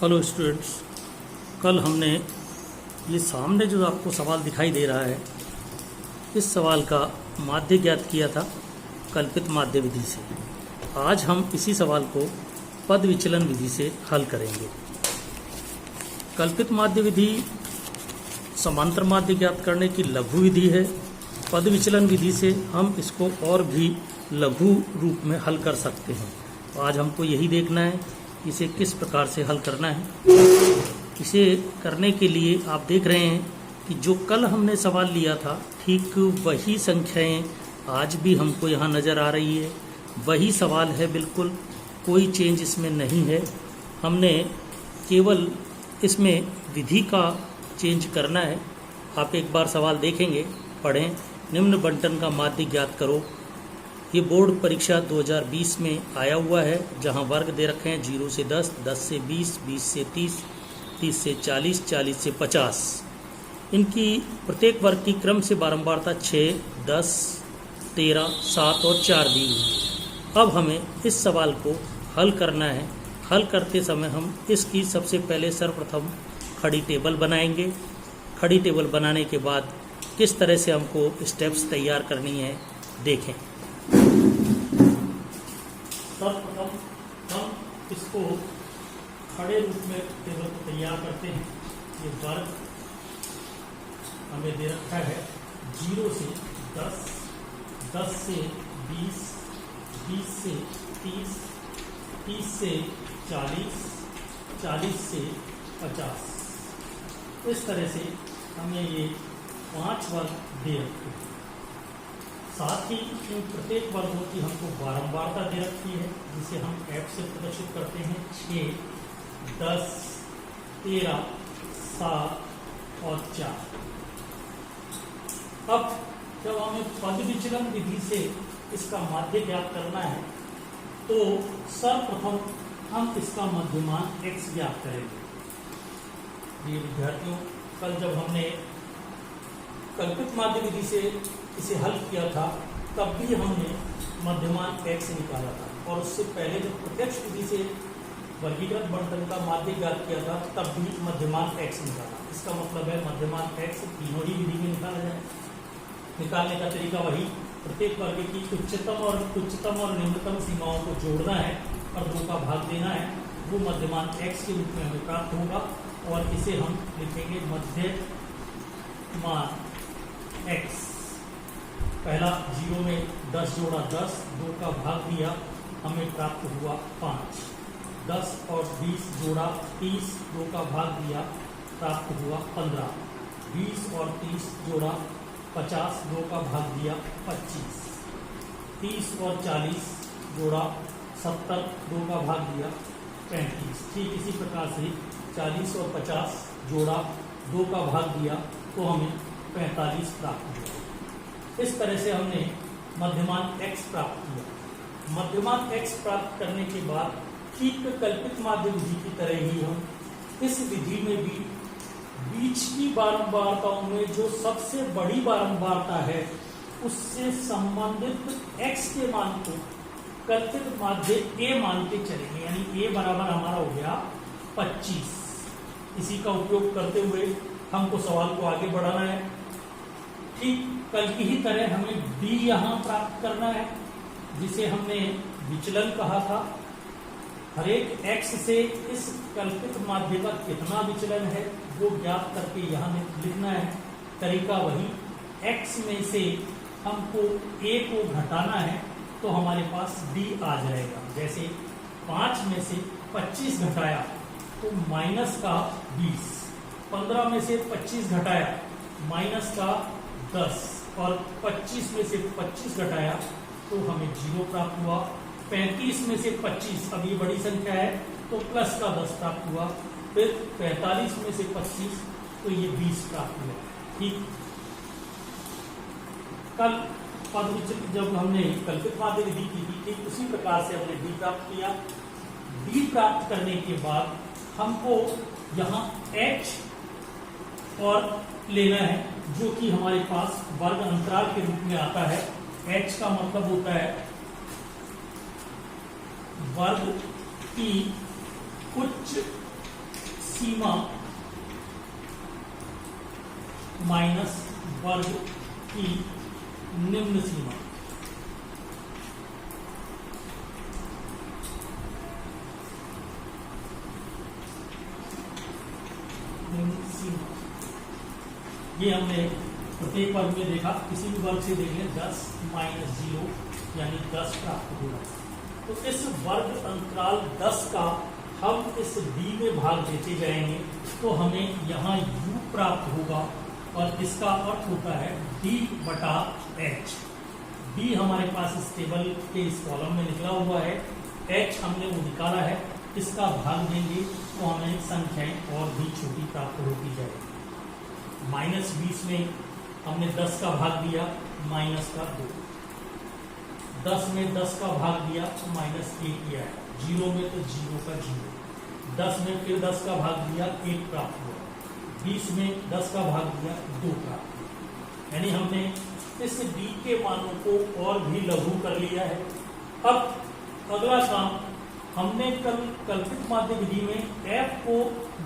Hello students, कल हमने ये सामने जो आपको सवाल दिखाई दे रहा है, इस सवाल का माध्य ज्ञात किया था कल्पित माध्य विधि से। आज हम इसी सवाल को पद विचलन विधि से हल करेंगे। कल्पित माध्य विधि समांतर माध्य ज्ञात करने की लघु विधि है। पद विचलन विधि से हम इसको और भी लघु रूप में हल कर सकते हैं। तो आज हमको यही देखना है इसे किस प्रकार से हल करना है। इसे करने के लिए आप देख रहे हैं कि जो कल हमने सवाल लिया था, ठीक वही संख्याएं आज भी हमको यहाँ नज़र आ रही है। वही सवाल है, बिल्कुल कोई चेंज इसमें नहीं है। हमने केवल इसमें विधि का चेंज करना है। आप एक बार सवाल देखेंगे, पढ़ें। निम्न बंटन का माध्य ज्ञात करो। ये बोर्ड परीक्षा 2020 में आया हुआ है, जहां वर्ग दे रखे हैं 0 से 10, 10 से 20, 20 से 30, 30 से 40, 40 से 50। इनकी प्रत्येक वर्ग की क्रम से बारंबारता 6, 10, 13, 7 और 4 दी हुई है। अब हमें इस सवाल को हल करना है। हल करते समय हम इसकी सबसे पहले सर्वप्रथम खड़ी टेबल बनाएंगे। खड़ी टेबल बनाने के बाद किस तरह से हमको स्टेप्स तैयार करनी है, देखें। सर्वप्रथम हम इसको खड़े रूप में टेबल को तैयार करते हैं। ये वर्ग हमें दे रखा है 0 से 10, 10 से 20, 20 से 30, 30 से 40, 40 से 50। इस तरह से हमें ये 5 वर्ग दे रखे हैं। साथ ही इन प्रत्येक वर्गों की हमको बारंबारता दे रखी है, जिसे हम F से प्रदर्शित करते हैं। 6, 10, 13, 7 और 4। अब जब हमें पद विचलन विधि से इसका माध्य ज्ञात करना है, तो सर्वप्रथम हम इसका मध्यमान x ज्ञात करेंगे। ये विद्यार्थियों, कल जब हमने कल्पित माध्य विधि से इसे हल किया था, तब भी हमने मध्यमान x निकाला था, और उससे पहले जब प्रत्यक्ष विधि से वर्गीकृत बंटन का माध्य ज्ञात किया था, तब भी मध्यमान x निकाला। इसका मतलब है मध्यमान x तीनों ही विधि में निकाला जाए। निकालने का तरीका वही, प्रत्येक वर्ग की उच्चतम और निम्नतम सीमाओं को जोड़ना है और 2 का भाग देना है। वो मध्यमान x के रूप में हमें प्राप्त होगा, और इसे हम लिखेंगे मध्यमान x। पहला 0 में 10 जोड़ा 10, 2 का भाग दिया, हमें प्राप्त हुआ 5। 10 और 20 जोड़ा 30, 2 का भाग दिया, प्राप्त हुआ 15। 20 और 30 जोड़ा 50, 2 का भाग दिया 25। 30 और 40 जोड़ा 70, 2 का भाग दिया 35। ठीक इसी प्रकार से 40 और 50 जोड़ा 2 का भाग दिया, तो हमें 45 प्राप्त हुआ। इस तरह से हमने मध्यमान x प्राप्त किया। मध्यमान x प्राप्त करने के बाद ठीक कल्पित माध्य विधि की तरह ही हम इस विधि में भी बीच की बारंबारताओं में जो सबसे बड़ी बारंबारता है, उससे संबंधित x के मान को कल्पित माध्य a मान के चलेंगे। यानी a बराबर हमारा हो गया 25। इसी का उपयोग करते हुए हमको सवाल को आगे बढ़ाना है। ठीक कल की ही तरह हमें d यहाँ प्राप्त करना है, जिसे हमने विचलन कहा था। हर एक x से इस कल्पित माध्य का कितना विचलन है, वो ज्ञात करके यहाँ लिखना है। तरीका वही, x में से हमको a को घटाना है, तो हमारे पास d आ जाएगा। जैसे 5 में से 25 घटाया तो माइनस का 20, 15 में से 25 घटाया माइनस का 10, और 25 में से 25 घटाया तो हमें 0 प्राप्त हुआ। 35 में से 25, अब ये बड़ी संख्या है, तो प्लस का 10 प्राप्त हुआ। फिर 45 में से 25, तो ये 20 प्राप्त हुआ। ठीक, कल पद विचलन जब हमने कल्पित माध्य विधि की थी, ठीक उसी प्रकार से हमने d प्राप्त किया। d प्राप्त करने के बाद हमको यहाँ h और लेना है, जो कि हमारे पास वर्ग अंतराल के रूप में आता है। h का मतलब होता है वर्ग की उच्च सीमा माइनस वर्ग की निम्न सीमा। ये हमने प्रत्येक वर्ग में देखा, किसी भी वर्ग से देख लें 10 माइनस 0 यानी 10 प्राप्त होगा। तो इस वर्ग अंतराल 10 का हम इस d में भाग देते जाएंगे तो हमें यहाँ u प्राप्त होगा और इसका अर्थ होता है d बटा h। d हमारे पास इस टेबल के इस कॉलम में निकला हुआ है, h हमने वो निकाला है, इसका भाग देंगे तो हमें संख्याएं और भी छोटी प्राप्त होती जाएगी। -20 में हमने 10 का भाग दिया माइनस का 2, 10 में 10 का भाग दिया तो -1 किया है, 0 में तो 0 का 0, 10 में फिर 10 का भाग दिया 1 प्राप्त हुआ, 20 में 10 का भाग दिया 2 प्राप्त हुआ। यानी हमने इस d के मानों को और भी लघु कर लिया है। अब अगला काम, हमने कल्पित माध्य विधि में f को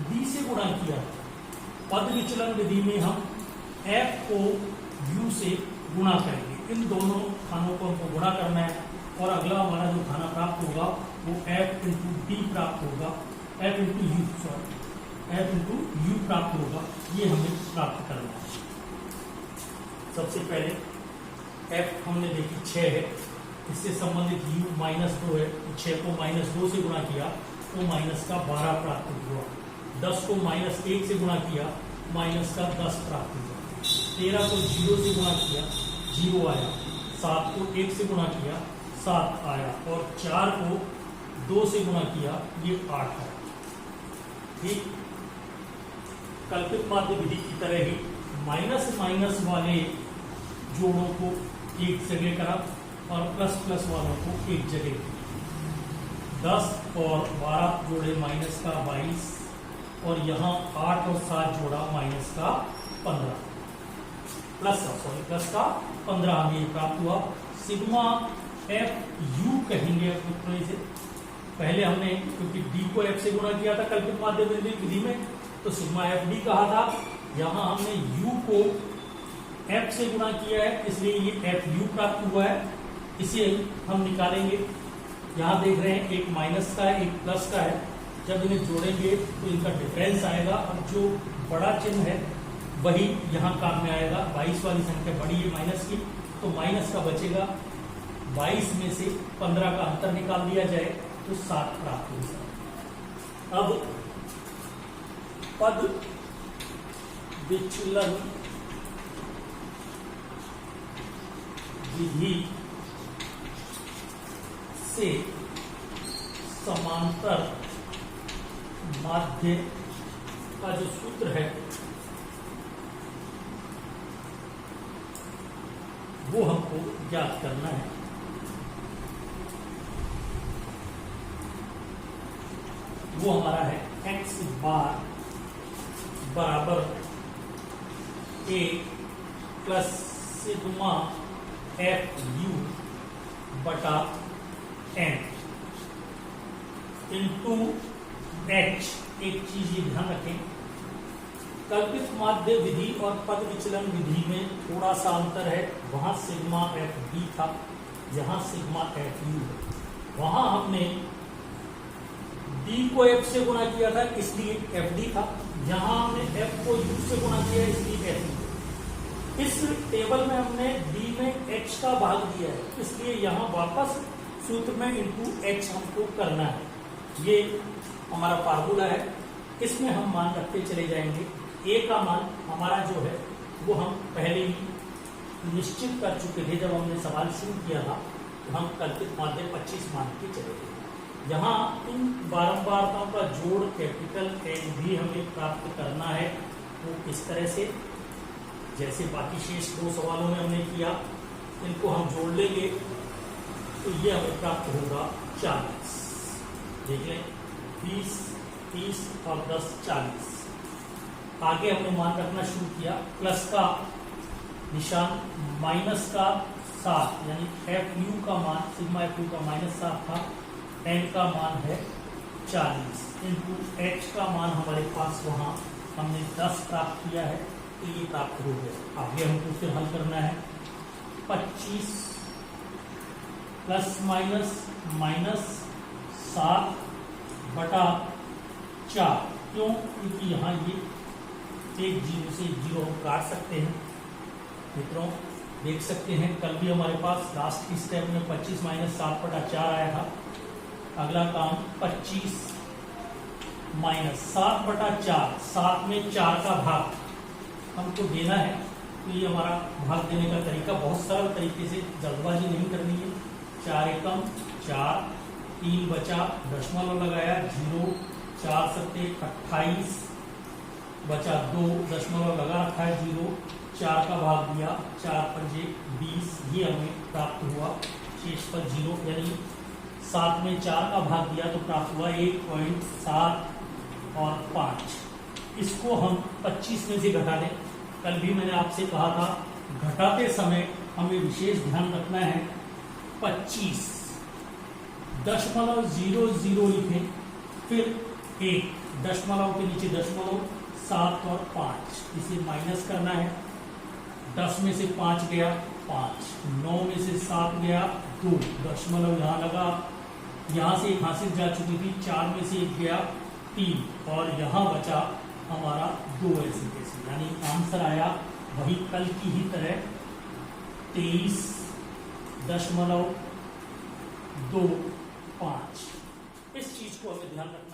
d से गुणा किया, पद विचलन विधि में हम f को u से गुणा करेंगे। इन दोनों खानों को हमको गुणा करना है और अगला हमारा जो खाना प्राप्त होगा वो f इंटू d प्राप्त होगा, f इंटू u प्राप्त होगा। ये हमें प्राप्त करना है। सबसे पहले f हमने देखी 6 है, इससे संबंधित u -2 है, तो 6 को -2 से गुणा किया तो माइनस का 12 प्राप्त हुआ, 10 को -1 से गुणा किया माइनस का 10 प्राप्त हुआ, 13 को 0 से गुणा किया 0 आया, 7 को 1 से गुणा किया 7 आया और 4 को 2 से गुणा किया ये 8 आया। ठीक, कल्पित माध्य विधि की तरह ही माइनस माइनस वाले जोड़ों को एक जगह करा और प्लस प्लस वालों को एक जगह किया। 10 और 12 जोड़े माइनस का 22 और यहाँ 8 और 7 जोड़ा माइनस का 15, प्लस का 15 हमें प्राप्त हुआ। सिग्मा एफ यू कहेंगे अपने से। पहले हमने क्योंकि डी को एफ से गुणा किया था कल्पित माध्य विधि में, तो सिग्मा एफ डी कहा था। यहाँ हमने यू को एफ से गुणा किया है, इसलिए ये एफ यू प्राप्त हुआ है। इसे हम निकालेंगे। यहाँ देख रहे हैं एक माइनस का है, एक प्लस का है। जब इन्हें जोड़ेंगे तो इनका डिफरेंस आएगा और जो बड़ा चिन्ह है वही यहाँ काम में आएगा। 22 वाली संख्या बड़ी है माइनस की, तो माइनस का बचेगा। 22 में से 15 का अंतर निकाल दिया जाए तो 7 प्राप्त होगा। अब पद विचलन विधि से समांतर माध्य का जो सूत्र है वो हमको ज्ञात करना है। वो हमारा है x बार बराबर a plus sigma F you बटा n इंटू h। एक चीज ये ध्यान रखें, कल्पित माध्य विधि और पद विचलन विधि में थोड़ा सा अंतर है। वहां सिग्मा एफ डी था, यहाँ सिग्मा एफ यू है। वहां हमने डी को एफ से गुणा किया था इसलिए एफ डी था, यहाँ हमने एफ को यू से गुणा किया इसलिए एफ यू। इस टेबल में हमने डी में एच का भाग दिया है, इसलिए यहाँ वापस सूत्र में इंटू एच हमको करना है। ये हमारा फार्मूला है, इसमें हम मान रखते चले जाएंगे। ए का मान हमारा जो है वो हम पहले ही निश्चित कर चुके थे। जब हमने सवाल शुरू किया था तो हम कल्पित माध्य 25 मान के चले गए। यहाँ इन बारंबारताओं का जोड़ कैपिटल एन भी हमें प्राप्त करना है। वो इस तरह से जैसे बाकी शेष 2 सवालों में हमने किया, इनको हम जोड़ लेंगे तो ये हमें प्राप्त होगा 40। देख लें 20, 30 और 10 40। आगे हमने मान रखना शुरू किया, प्लस का निशान माइनस का 7 यानी एफ यू का मान सिग्मा एफ यू का -7 था, एन का मान है 40 इंटू h का मान हमारे पास वहां हमने 10 प्राप्त किया है, तो ये प्राप्त हो गया। आगे हमको फिर हल करना है 25 प्लस माइनस माइनस 7 बटा 4। क्यों? क्योंकि यहाँ ये एक जीरो से जीरो हम काट सकते हैं। मित्रों देख सकते हैं कल भी हमारे पास लास्ट की स्टेप में 25 माइनस 7 बटा 4 आया था। अगला काम 25 माइनस 7 बटा 4, 7 में 4 का भाग हमको देना है। तो ये हमारा भाग देने का तरीका बहुत सरल तरीके से, जल्दबाजी नहीं करनी है। 4 एकम 4, 3 बचा, दशमलव लगाया 0, 4 सत्ते 28 बचा 2, दशमलव लगा रखा है 0, 4 का भाग दिया, 4 पंजे 20, ये हमें प्राप्त हुआ। शेष पर 0, यानी 7 में 4 का भाग दिया तो प्राप्त हुआ 1.7 और 5। इसको हम 25 में से घटा दें। कल भी मैंने आपसे कहा था घटाते समय हमें विशेष ध्यान रखना है 25 .00 लिखें, फिर 1 दशमलव के नीचे दशमलव, 7 और 5 इसे माइनस करना है। 10 में से 5 गया 5, 9 में से 7 गया 2, दशमलव यहाँ लगा, यहाँ से एक हासिल जा चुकी थी, 4 में से 1 गया 3 और यहाँ बचा हमारा 2 ऐसे कैसे, यानी आंसर आया वही कल की ही तरह 23.25। इस चीज को हमें ध्यान रखना